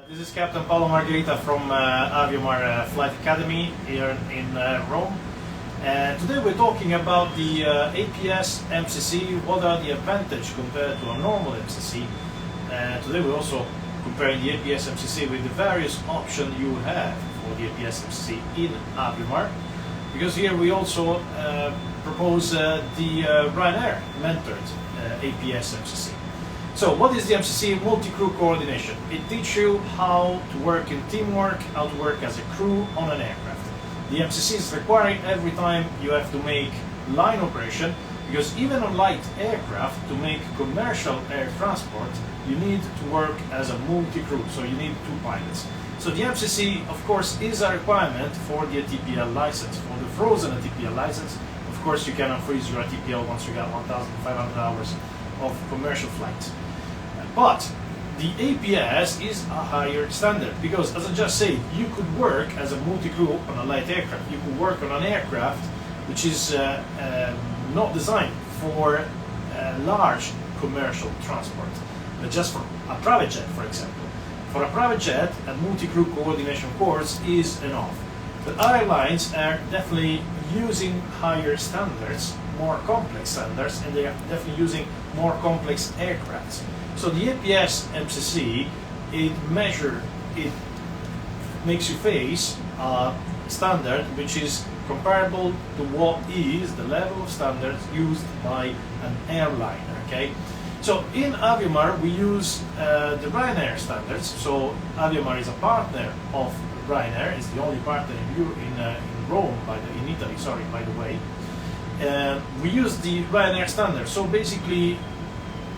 This is Captain Paolo Margherita from Aviomar Flight Academy here in Rome. And today we're talking about the APS MCC. What are the advantages compared to a normal MCC? Today we're also comparing the APS MCC with the various options you have for the APS MCC in Aviomar. Because here we also propose the Ryanair mentored APS MCC. So what is the MCC? Multi-crew coordination. It teaches you how to work in teamwork, how to work as a crew on an aircraft. The MCC is requiring every time you have to make line operation, because even on light aircraft, to make commercial air transport, you need to work as a multi-crew, so you need two pilots. So the MCC, of course, is a requirement for the ATPL license, for the frozen ATPL license. Of course, you can unfreeze your ATPL once you got 1,500 hours of commercial flights. But the APS is a higher standard because, as I just said, you could work as a multi-crew on a light aircraft. You could work on an aircraft which is not designed for large commercial transport, but just for a private jet, for example. For a private jet, a multi-crew coordination course is enough. But airlines are definitely using higher standards, more complex standards, and they are definitely using more complex aircrafts. So the APS MCC, it makes you face a standard which is comparable to what is the level of standards used by an airline. Okay, so in Aviomar we use the Ryanair standards. So Aviomar is a partner of Ryanair. It's the only partner in Rome, in Italy. Sorry, by the way. We use the Ryanair standard. So basically,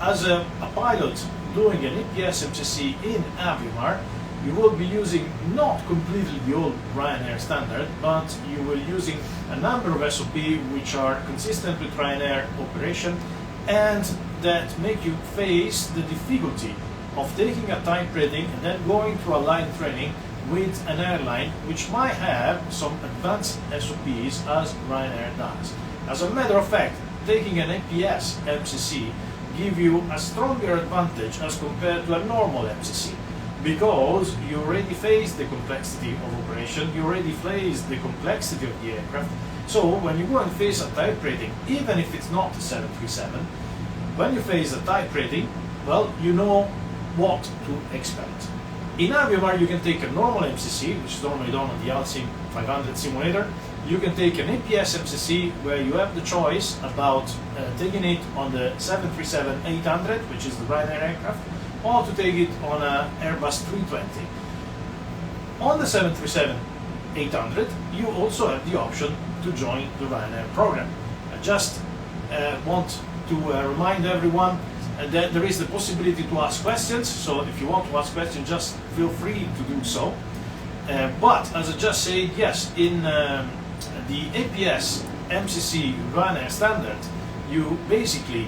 as a pilot doing an APS MCC in Aviomar, you will be using not completely the old Ryanair standard, but you will using a number of SOP which are consistent with Ryanair operation and that make you face the difficulty of taking a type rating and then going through a line training with an airline which might have some advanced SOPs as Ryanair does. As a matter of fact, taking an APS MCC give you a stronger advantage as compared to a normal MCC, because you already face the complexity of operation, you already face the complexity of the aircraft. So when you go and face a type rating, even if it's not a 737, when you face a type rating, well, you know what to expect. In Aviomar you can take a normal MCC, which is normally done on the Alsim 500 simulator. You can take an APS MCC where you have the choice about taking it on the 737-800, which is the Ryanair aircraft, or to take it on an Airbus 320. On the 737-800, you also have the option to join the Ryanair program. I just want to remind everyone that there is the possibility to ask questions, so if you want to ask questions, just feel free to do so. But as I just said, yes, in the APS MCC Ryanair standard, you basically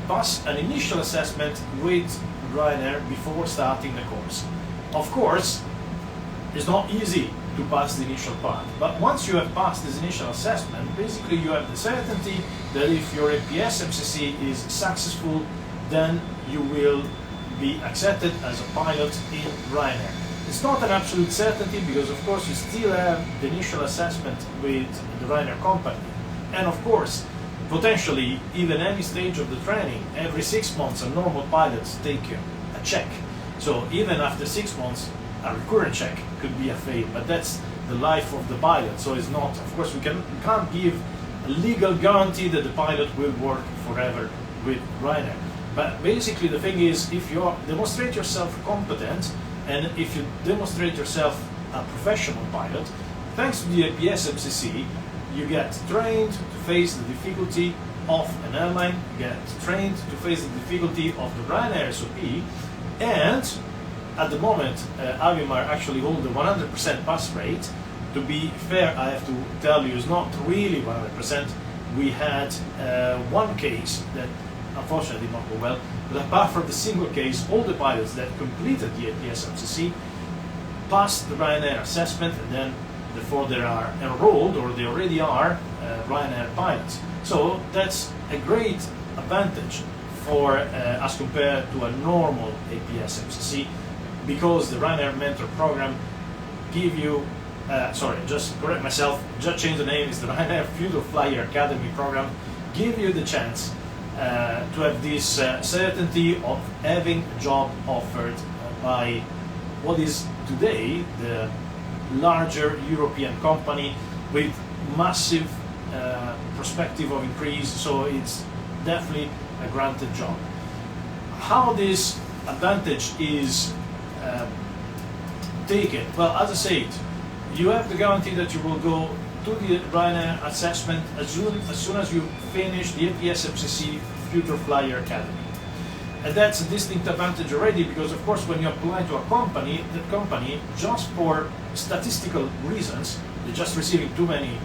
pass an initial assessment with Ryanair before starting the course. Of course, it's not easy to pass the initial part, but once you have passed this initial assessment, basically you have the certainty that if your APS MCC is successful, then you will be accepted as a pilot in Ryanair. It's not an absolute certainty because, of course, you still have the initial assessment with the Ryanair company. And, of course, potentially, even any stage of the training, every 6 months, a normal pilots take a check. So even after 6 months, a recurrent check could be a fail, but that's the life of the pilot. So it's not, of course, we can't give a legal guarantee that the pilot will work forever with Ryanair. But basically, the thing is, if you demonstrate yourself competent, and if you demonstrate yourself a professional pilot, thanks to the APS MCC, you get trained to face the difficulty of an airline, you get trained to face the difficulty of the Ryanair SOP, and at the moment, Aviomar actually holds the 100% pass rate. To be fair, I have to tell you, it's not really 100%. We had one case that unfortunately did not go well, but apart from the single case, all the pilots that completed the APS MCC passed the Ryanair assessment, and then therefore they are enrolled, or they already are Ryanair pilots. So that's a great advantage for as compared to a normal APS MCC, because the Ryanair Mentor Program give you, sorry, just correct myself, just change the name, it's the Ryanair Future Flyer Academy program, give you the chance to have this certainty of having a job offered by what is today the larger European company with massive perspective of increase, so it's definitely a granted job. How this advantage is taken? Well, as I said, you have the guarantee that you will go to the Ryanair assessment as soon as you finish the APS-MCC Future Flyer Academy. And that's a distinct advantage already, because of course when you apply to a company, that company, just for statistical reasons, they're just receiving too many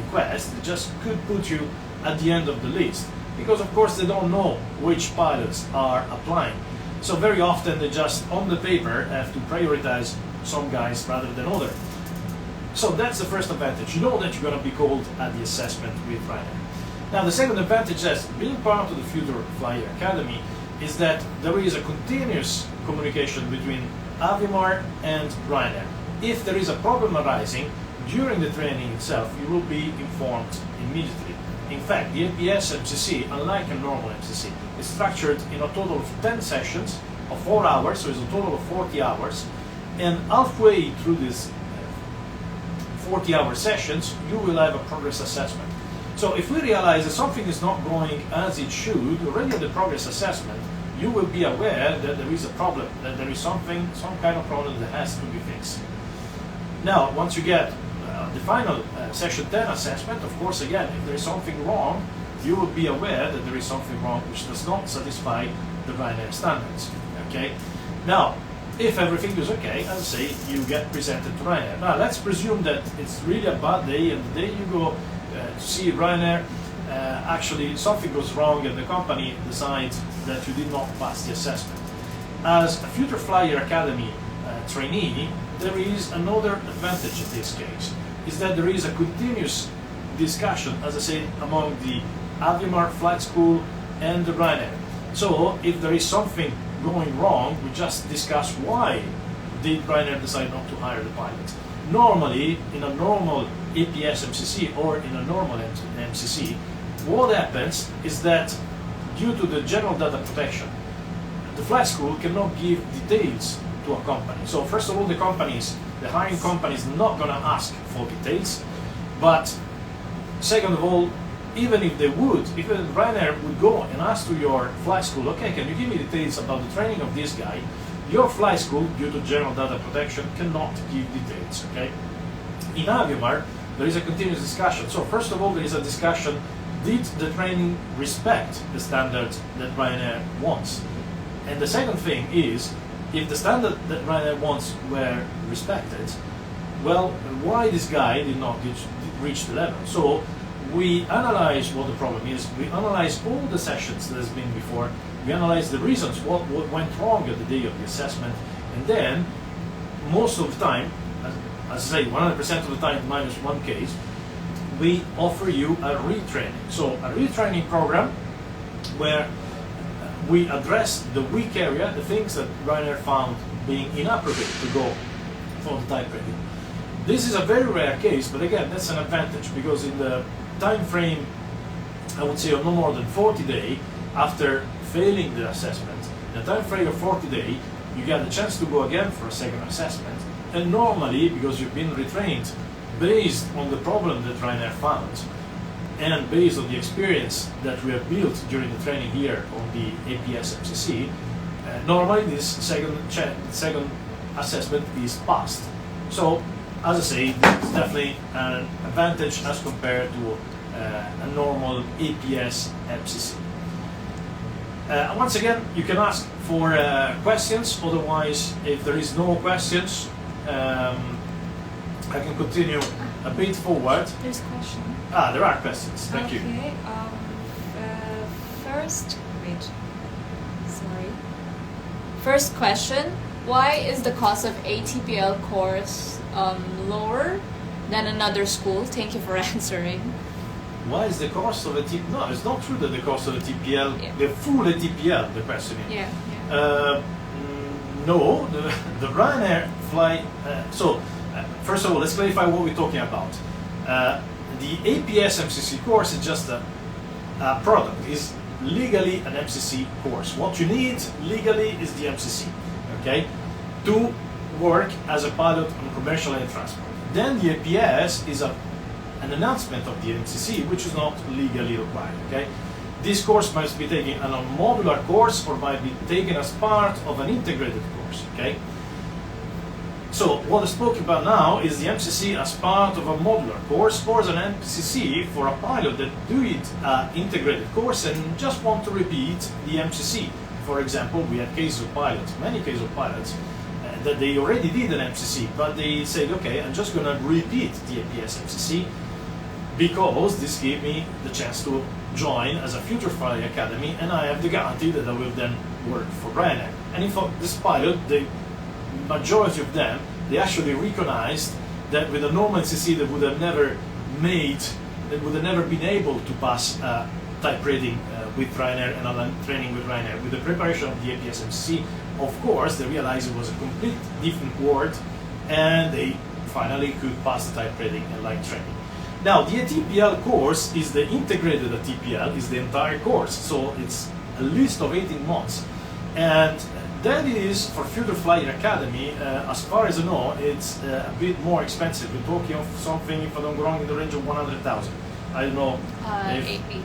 requests, they just could put you at the end of the list, because of course they don't know which pilots are applying. So very often they just, on the paper, have to prioritize some guys rather than others. So that's the first advantage. You know that you're going to be called at the assessment with Ryanair. Now the second advantage is being part of the Future Flyer Academy is that there is a continuous communication between Aviomar and Ryanair. If there is a problem arising during the training itself, you will be informed immediately. In fact, the APS-MCC, unlike a normal MCC, is structured in a total of 10 sessions of 4 hours, so it's a total of 40 hours, and halfway through these 40-hour sessions, you will have a progress assessment. So if we realize that something is not going as it should, already at the progress assessment, you will be aware that there is a problem, that there is some kind of problem that has to be fixed. Now, once you get the final session 10 assessment, of course, again, if there is something wrong, you will be aware that there is something wrong which does not satisfy the Ryanair standards. Okay. Now, if everything is okay, as I say, you get presented to Ryanair. Now, let's presume that it's really a bad day, and the day you go to see Ryanair, actually something goes wrong and the company decides that you did not pass the assessment. As a Future Flyer Academy trainee, there is another advantage in this case, is that there is a continuous discussion, as I said, among the Aviomar flight school and the Ryanair. So if there is something going wrong, we just discuss why did Ryanair decide not to hire the pilot. Normally, in a normal APS-MCC or in a normal MCC, what happens is that due to the general data protection, the flight school cannot give details to a company. So first of all, the hiring company is not going to ask for details, but second of all, even if they would, even Ryanair would go and ask to your flight school, okay, can you give me details about the training of this guy? Your flight school, due to general data protection, cannot give details, okay? In Aviomar, there is a continuous discussion. So first of all, there is a discussion, did the training respect the standards that Ryanair wants? And the second thing is, if the standard that Ryanair wants were respected, well, why this guy did not reach the level? So we analyze what the problem is, we analyze all the sessions that has been before, we analyze the reasons, what went wrong at the day of the assessment, and then most of the time, as I say, 100% of the time minus one case, we offer you a retraining. So a retraining program where we address the weak area, the things that Ryanair found being inappropriate to go for the type rating. This is a very rare case, but again, that's an advantage, because in the time frame, I would say, of no more than 40 days after failing the assessment, in a time frame of 40 days, you get the chance to go again for a second assessment. And normally, because you've been retrained based on the problem that Ryanair found, and based on the experience that we have built during the training here on the APS-MCC, normally this second assessment is passed. So, as I say, it's definitely an advantage as compared to a normal APS-MCC. Once again, you can ask for questions. Otherwise, if there is no questions, I can continue a bit forward. There's a question. There are questions. Thank you. Okay. First question: why is the cost of ATPL course lower than another school? Thank you for answering. Why is the cost of a TPL? No, it's not true that the cost of a TPL, Yeah. the full ATPL, the question is. Yeah. No, the Ryanair flight. First of all, let's clarify what we're talking about. The APS MCC course is just a product. Is legally an MCC course. What you need legally is the MCC, okay, to work as a pilot on commercial air transport. Then the APS is an announcement of the MCC, which is not legally required, okay. This course must be taken on a modular course or might be taken as part of an integrated course, okay. So what I spoke about now is the MCC as part of a modular course or as an MCC for a pilot that do it integrated course and just want to repeat the MCC. For example, we had cases of pilots, many cases of pilots, that they already did an MCC, but they said, okay, I'm just going to repeat the APS MCC because this gave me the chance to join as a future flight academy, and I have the guarantee that I will then work for Ryanair. And in fact, this pilot, the majority of them, they actually recognized that with a normal MCC they would have never been able to pass type rating with Ryanair and online training with Ryanair. With the preparation of the APS MCC, of course, they realized it was a complete different world, and they finally could pass the type rating and line training. Now, the ATPL course is the integrated ATPL, is the entire course, so it's a list of 18 months. And that is, for Future Flyer Academy, as far as I know, it's a bit more expensive. We're talking of something, if I don't go wrong, in the range of 100,000. I don't know. 80.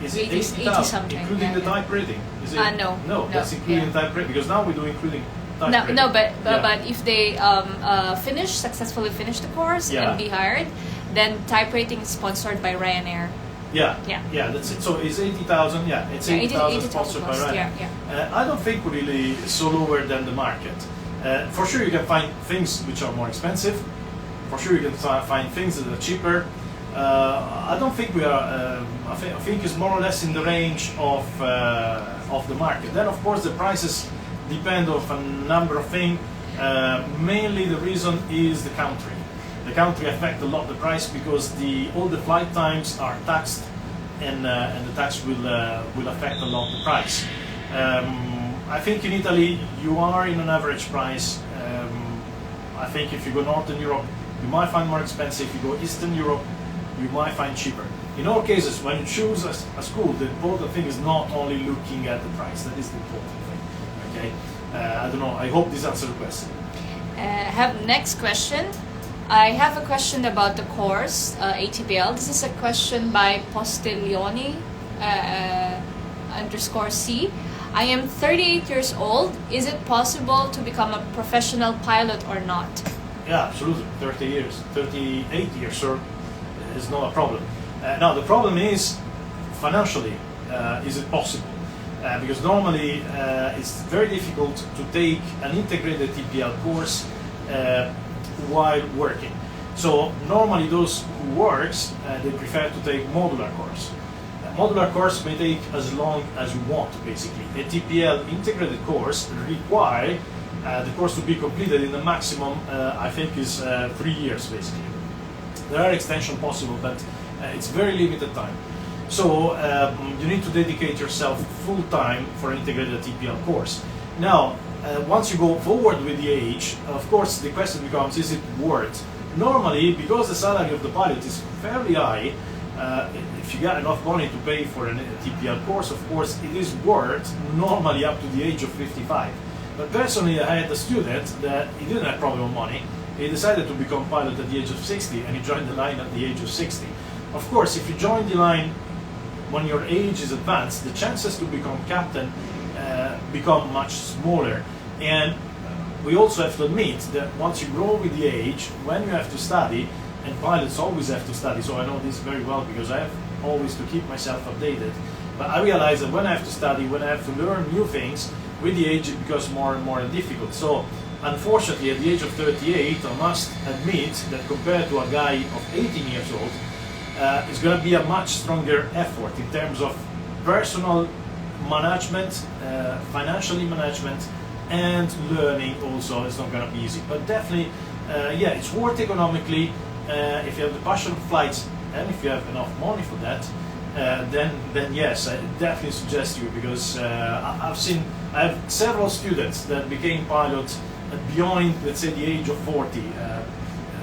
Is it 80 80,000, something, including the yeah. type rating? Is it? No, that's including yeah. type rating, because now we do including type rating. But if they successfully finish the course and be hired, then type rating is sponsored by Ryanair. Yeah, that's it. So it's 80,000. Yeah, it's 80,000 sponsored by Ryanair. I don't think really so lower than the market. For sure, you can find things which are more expensive. For sure, you can find things that are cheaper. I don't think we are. I think it's more or less in the range of the market. Then, of course, the prices depend on a number of things. Mainly, the reason is the country. The country affects a lot the price because all the flight times are taxed, and the tax will affect a lot the price. I think in Italy you are in an average price. I think if you go Northern Europe, you might find more expensive. If you go Eastern Europe, you might find cheaper. In all cases, when you choose a school, the important thing is not only looking at the price. That is the important thing. Okay. I don't know. I hope this answers the question. Have next question. I have a question about the course, ATPL. This is a question by Postiglione _C. I am 38 years old. Is it possible to become a professional pilot or not? Yeah, absolutely. 38 years, sir, is not a problem. Now, the problem is financially, is it possible? Because normally it's very difficult to take an integrated TPL course while working. So normally those who works, they prefer to take modular course. Modular course may take as long as you want, basically. A TPL integrated course require the course to be completed in the maximum, I think, is 3 years, basically. There are extensions possible, but it's very limited time. So you need to dedicate yourself full time for an integrated TPL course. Now, once you go forward with the age, of course, the question becomes, is it worth? Normally, because the salary of the pilot is fairly high, if you got enough money to pay for a TPL course, of course, it is worth normally up to the age of 55. But personally, I had a student that he didn't have problem with money. He decided to become pilot at the age of 60, and he joined the line at the age of 60. Of course, if you join the line when your age is advanced, the chances to become captain become much smaller. And we also have to admit that once you grow with the age, when you have to study, and pilots always have to study, so I know this very well because I have always to keep myself updated. But I realize that when I have to study, when I have to learn new things, with the age it becomes more and more difficult. So unfortunately, at the age of 38, I must admit that compared to a guy of 18 years old, it's going to be a much stronger effort in terms of personal management, financially management, and learning also. It's not going to be easy, but definitely, yeah, it's worth economically if you have the passion of flights and if you have enough money for that. Then yes, I definitely suggest you, because I've I have several students that became pilots beyond, let's say, the age of 40.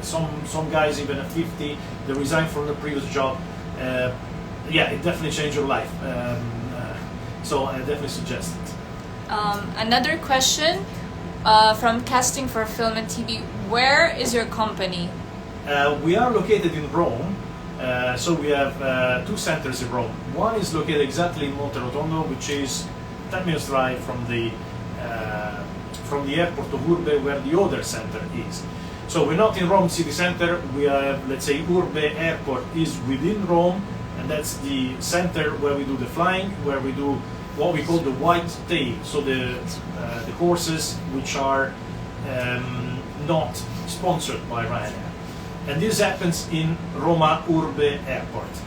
Some guys even at 50, they resign from the previous job. Yeah, it definitely changed your life. So I definitely suggest it. Another question from Casting for Film and TV. Where is your company? We are located in Rome. So we have 2 centers in Rome. One is located exactly in Monte Rotondo, which is 10 minutes drive from the airport of Urbe, where the other center is. So we're not in Rome city center. We are, let's say, Urbe Airport is within Rome, and that's the center where we do the flying, where we do what we call the white tail. So the courses which are not sponsored by Ryanair. And this happens in Roma Urbe Airport,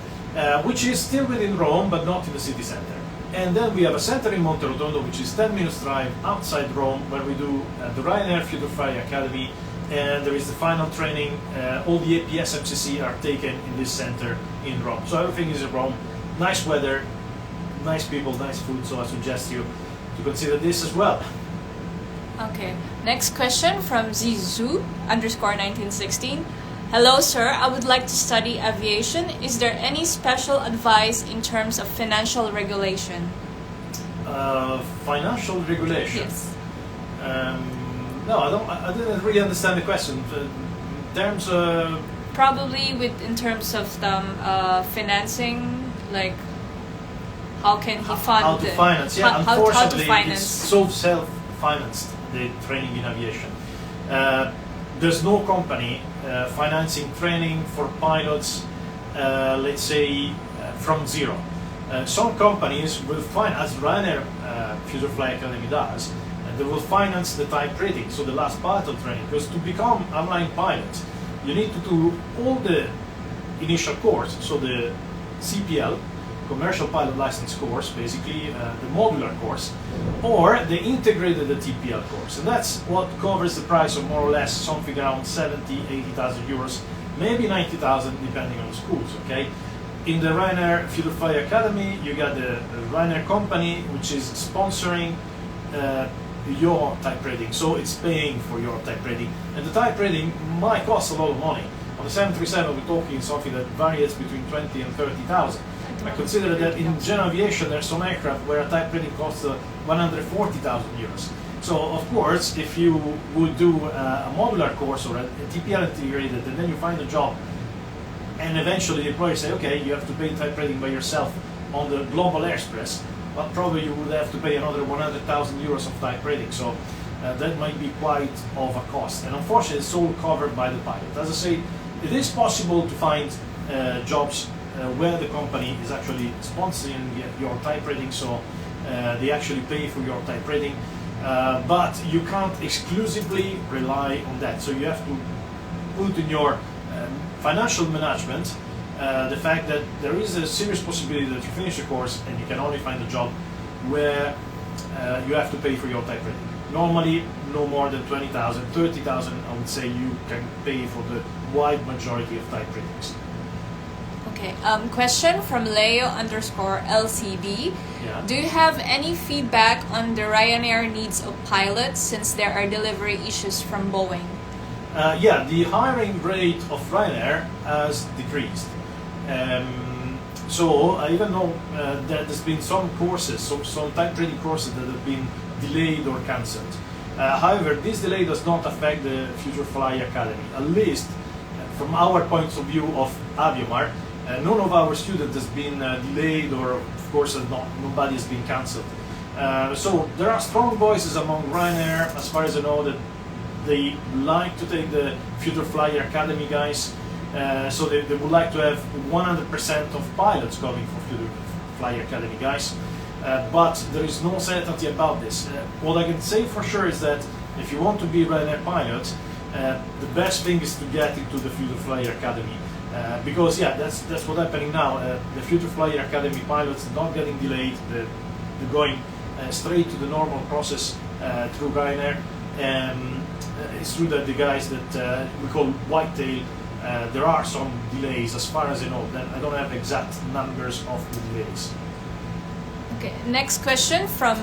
which is still within Rome, but not in the city center. And then we have a center in Monte Rotondo, which is 10 minutes drive outside Rome, where we do the Ryanair Future Fly Academy, and there is the final training. All the APS MCC are taken in this center in Rome. So everything is in Rome. Nice weather, nice people, nice food, so I suggest you to consider this as well. Okay, next question from Zizu_1916. Hello sir, I would like to study aviation. Is there any special advice in terms of financial regulation? Financial regulation? Yes. No, I didn't really understand the question. In terms of... Probably in terms of financing, like how can he fund how to finance? Yeah, unfortunately, how to finance. It's so self-financed, the training in aviation. There's no company financing training for pilots, let's say, from zero. Some companies will as Ryanair Future Fly Academy does, they will finance the type rating, so the last part of training. Because to become airline pilot, you need to do all the initial course, so the CPL, Commercial Pilot License course, basically the modular course, or the integrated TPL course. And that's what covers the price of more or less something around 70,000, 80,000 euros, maybe 90,000 depending on the schools, okay? In the Ryanair Future Fly Academy, you got the Ryanair company, which is sponsoring your type rating, so it's paying for your type rating. And the type rating might cost a lot of money. On the 737, we're talking something that varies between 20 and 30,000. I consider that in general aviation, there's some aircraft where a type rating costs 140,000 euros. So, of course, if you would do a modular course or a TPL integrated, and then you find a job, and eventually the employer say, okay, you have to pay type rating by yourself on the Global Express, but probably you would have to pay another 100,000 euros of type rating. So that might be quite of a cost. And unfortunately, it's all covered by the pilot. As I say, it is possible to find jobs where the company is actually sponsoring your type rating, so they actually pay for your type rating, but you can't exclusively rely on that. So you have to put in your financial management the fact that there is a serious possibility that you finish the course and you can only find a job where you have to pay for your type rating. Normally, no more than 20,000, 30,000, I would say you can pay for the wide majority of type ratings. Okay, question from Leo_LCB. Yeah. Do you have any feedback on the Ryanair needs of pilots since there are delivery issues from Boeing? Yeah, the hiring rate of Ryanair has decreased. So I even know that there's been some courses, some type rating courses that have been delayed or cancelled. However, this delay does not affect the Future Fly Academy, at least from our point of view of Aviomar. None of our students has been delayed, or of course nobody has been cancelled. So there are strong voices among Ryanair, as far as I know, that they like to take the Future Flyer Academy guys. So they would like to have 100% of pilots coming for Future Flyer Academy guys. But there is no certainty about this. What I can say for sure is that if you want to be Ryanair pilot, the best thing is to get into the Future Flyer Academy. Because yeah, that's what's happening now. The Future Flyer Academy pilots are not getting delayed. They're going straight to the normal process through Ryanair. It's true that the guys that we call whitetail, there are some delays as far as I know. I don't have exact numbers of the delays. Okay, next question from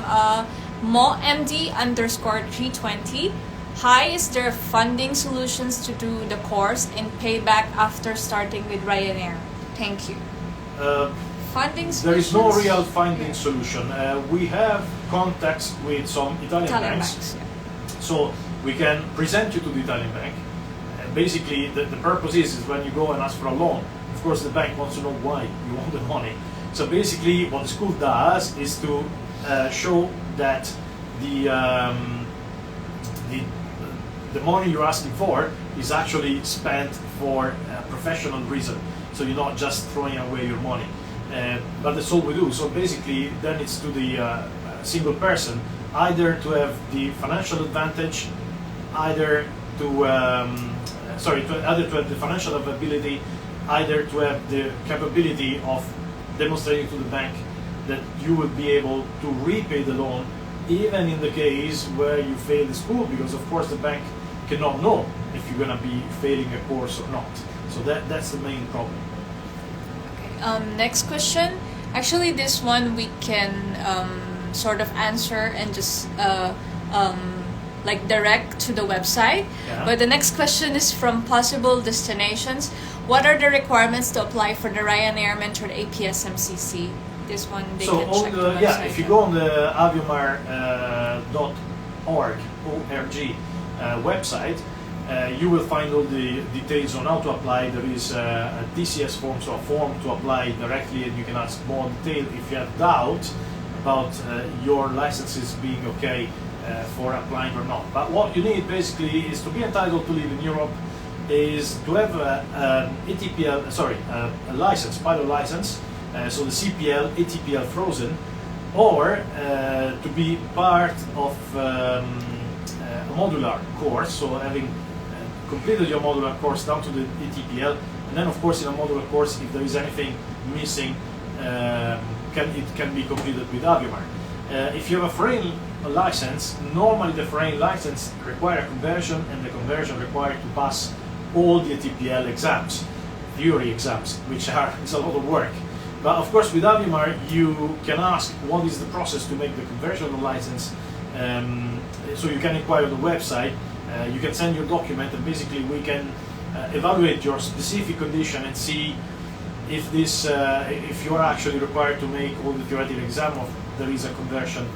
MoMD_320. Hi, is there funding solutions to do the course and pay back after starting with Ryanair? Thank you. Funding solutions? There is no real funding solution. We have contacts with some Italian banks. Yeah. So we can present you to the Italian bank. Basically, the purpose is when you go and ask for a loan, of course the bank wants to know why you want the money. So basically what the school does is to show that the money you're asking for is actually spent for a professional reason. So you're not just throwing away your money. But that's all we do. So basically then it's to the single person either to have the financial advantage, either to have the financial ability, either to have the capability of demonstrating to the bank that you will be able to repay the loan even in the case where you fail the school, because of course the bank cannot know if you're going to be failing a course or not. So that's the main problem. Okay. Next question. Actually, this one we can sort of answer and just like direct to the website. Yeah. But the next question is from possible destinations. What are the requirements to apply for the Ryanair mentored APSMCC? This one they can check the website. Yeah, if you go on the aviomar.org website, you will find all the details on how to apply. There is a DCS form, so a form to apply directly, and you can ask more detail if you have doubt about your licenses being okay for applying or not. But what you need basically is to be entitled to live in Europe, is to have a license, pilot license, so the CPL, ATPL frozen, or to be part of a modular course, so having completed your modular course down to the ATPL, and then of course in a modular course, if there is anything missing, it can be completed with Aviomar. If you have a foreign license, normally the foreign license requires a conversion, and the conversion required to pass all the ATPL exams, theory exams, which is a lot of work. But of course with Aviomar you can ask what is the process to make the conversion of the license, so you can inquire on the website, you can send your document, and basically we can evaluate your specific condition and see if you are actually required to make all the theoretical exam, or there is a conversion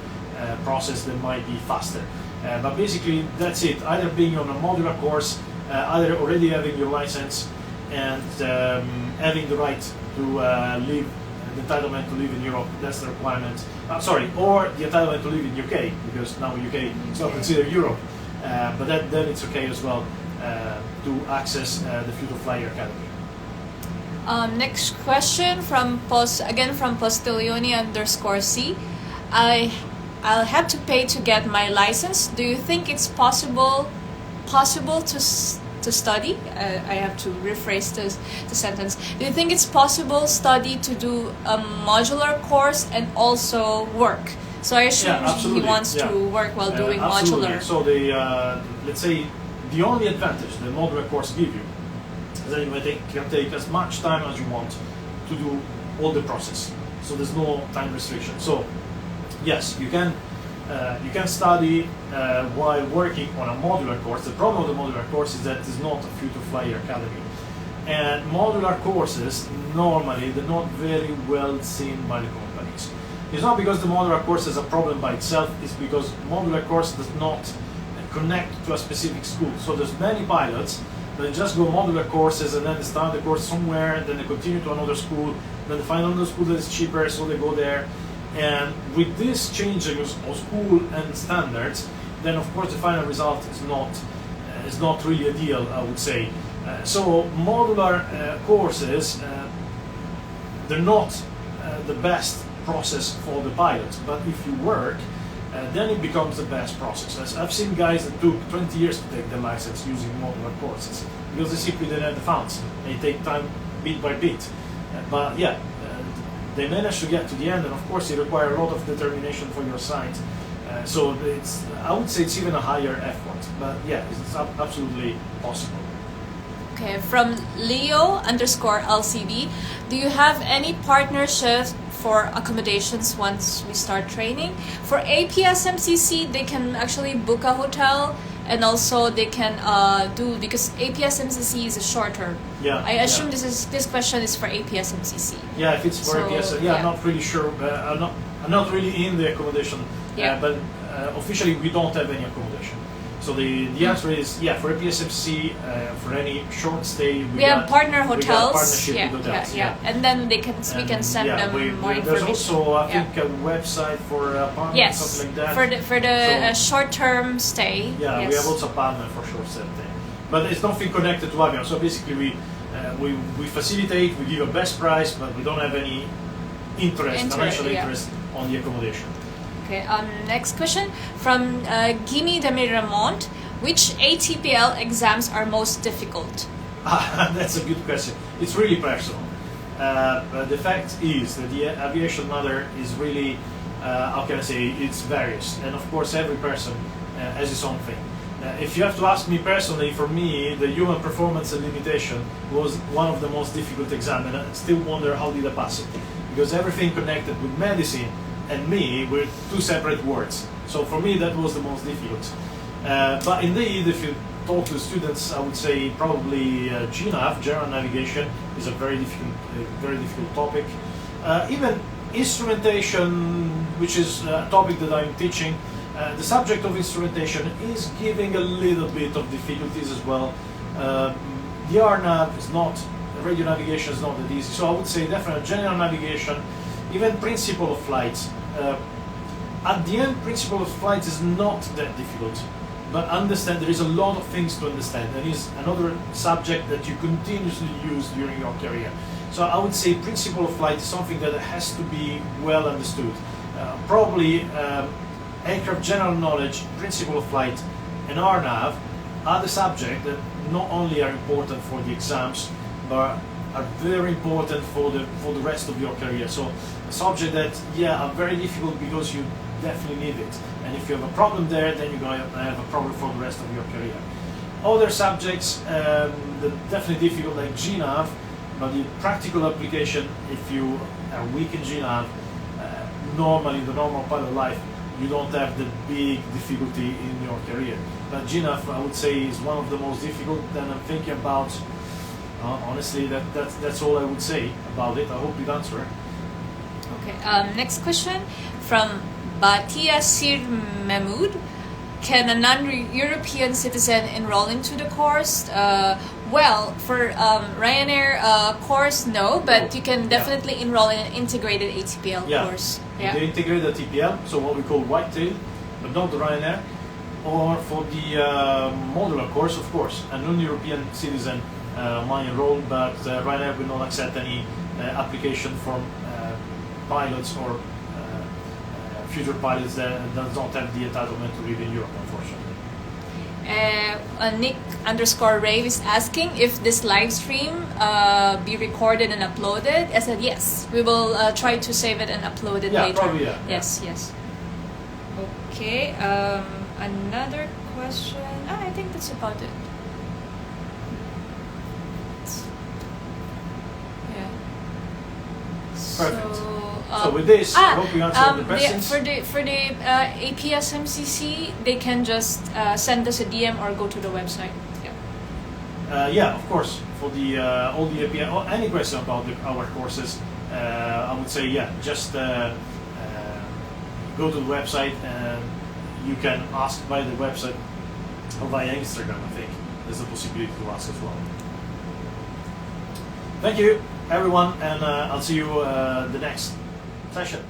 process that might be faster. But basically that's it, either being on a modular course, either already having your license and having the right to live, the entitlement to live in Europe, that's the requirement. Or the entitlement to live in UK, because now UK is not considered Europe. But then it's okay as well to access the Future Flyer Academy. Next question from Postiglioni_C. I'll have to pay to get my license. Do you think it's possible to study? I have to rephrase the sentence. Do you think it's possible to do a modular course and also work? So I assume he wants to work while doing modular. So let's say the only advantage the modular course gives you is that you can take as much time as you want to do all the process. So there's no time restriction. So yes, you can study while working on a modular course. The problem with the modular course is that it's not a Future Flyer Academy. And modular courses, normally, they're not very well seen by the companies. It's not because the modular course is a problem by itself, it's because modular course does not connect to a specific school. So there's many pilots that just go modular courses and then they start the course somewhere, then they continue to another school, then they find another school that is cheaper, so they go there. And with this changing of school and standards, then of course the final result is not really ideal, I would say. So modular courses, they're not the best process for the pilots, but if you work, then it becomes the best process. I've seen guys that took 20 years to take their license using modular courses because they simply didn't have the funds. They take time bit by bit. But yeah, they managed to get to the end, and of course it requires a lot of determination for your side. So I would say it's even a higher effort, but yeah, it's absolutely possible. Okay, from Leo_LCB, do you have any partnership for accommodations once we start training. For APSMCC, they can actually book a hotel, and also they can do, because APSMCC is a short term. Yeah. I assume this question is for APSMCC. Yeah, if it's for So, APS, yeah. I'm not really sure. I'm not really in the accommodation, Yeah. but officially we don't have any accommodation. So the answer is for APSMC, for any short stay. We have partner we got hotels. partnership Yeah, with hotels. yeah, and then we can send them more information. There's also I think a website for apartments, Yes, something like that. for the So- short-term stay. Yeah, yes. we have also a partner for short stay, but it's nothing connected to Aviomar. So basically, we facilitate, we give a best price, but we don't have any financial interest on the accommodation. Okay. Next question from Gimi Demiramont. Which ATPL exams are most difficult? That's a good question. It's really personal. The fact is that the aviation matter is really, how can I say, it's various, and of course every person has his own thing. If you have to ask me personally, for me, the human performance and limitation was one of the most difficult exams, and I still wonder how did I pass it, because everything connected with medicine and me were two separate words. So for me, that was the most difficult. But indeed, if you talk to students, I would say probably GNAV, General Navigation, is a very difficult topic. Even instrumentation, which is a topic that I'm teaching, the subject of instrumentation is giving a little bit of difficulties as well. The RNAV is not, radio navigation is not that easy. So I would say definitely general navigation, even principle of flight. At the end, principle of flight is not that difficult. But understand there is a lot of things to understand, and is another subject that you continuously use during your career. So I would say principle of flight is something that has to be well understood. Probably aircraft general knowledge, principle of flight, and RNAV are the subjects that not only are important for the exams, but are very important for the rest of your career. So a subject that are very difficult because you definitely need it. And if you have a problem there, then you're going to have a problem for the rest of your career. Other subjects that definitely difficult, like GNAV, but the practical application, if you are weak in GNAV, normally in the normal pilot life, you don't have the big difficulty in your career. But GNAV, I would say, is one of the most difficult. Then I'm thinking about, honestly, that's all I would say about it. I hope it answered. Okay. Next question from Batia Sir Mahmoud. Can a non-European citizen enroll into the course? Well, for Ryanair course, no, but you can definitely enroll in an integrated ATPL course. Yeah, the integrated ATPL, so what we call whitetail, but not the Ryanair. Or for the Modular course, of course, a non-European citizen might enroll, but Ryanair will not accept any application from pilots or future pilots that does not have the entitlement to live in Europe, unfortunately. Nick_Rave is asking if this live stream be recorded and uploaded. I said yes. We will try to save it and upload it later. Probably, yeah. Yes, yes. Okay. Another question. I think that's about it. Yeah. Perfect. So, so with this, I hope we answered the questions. For the APSMCC, they can just send us a DM or go to the website. Yeah, of course. For the all the API, or any question about our courses, I would say just go to the website and you can ask by the website or via Instagram. I think there's a possibility to ask as well. Thank you, everyone, and I'll see you the next session.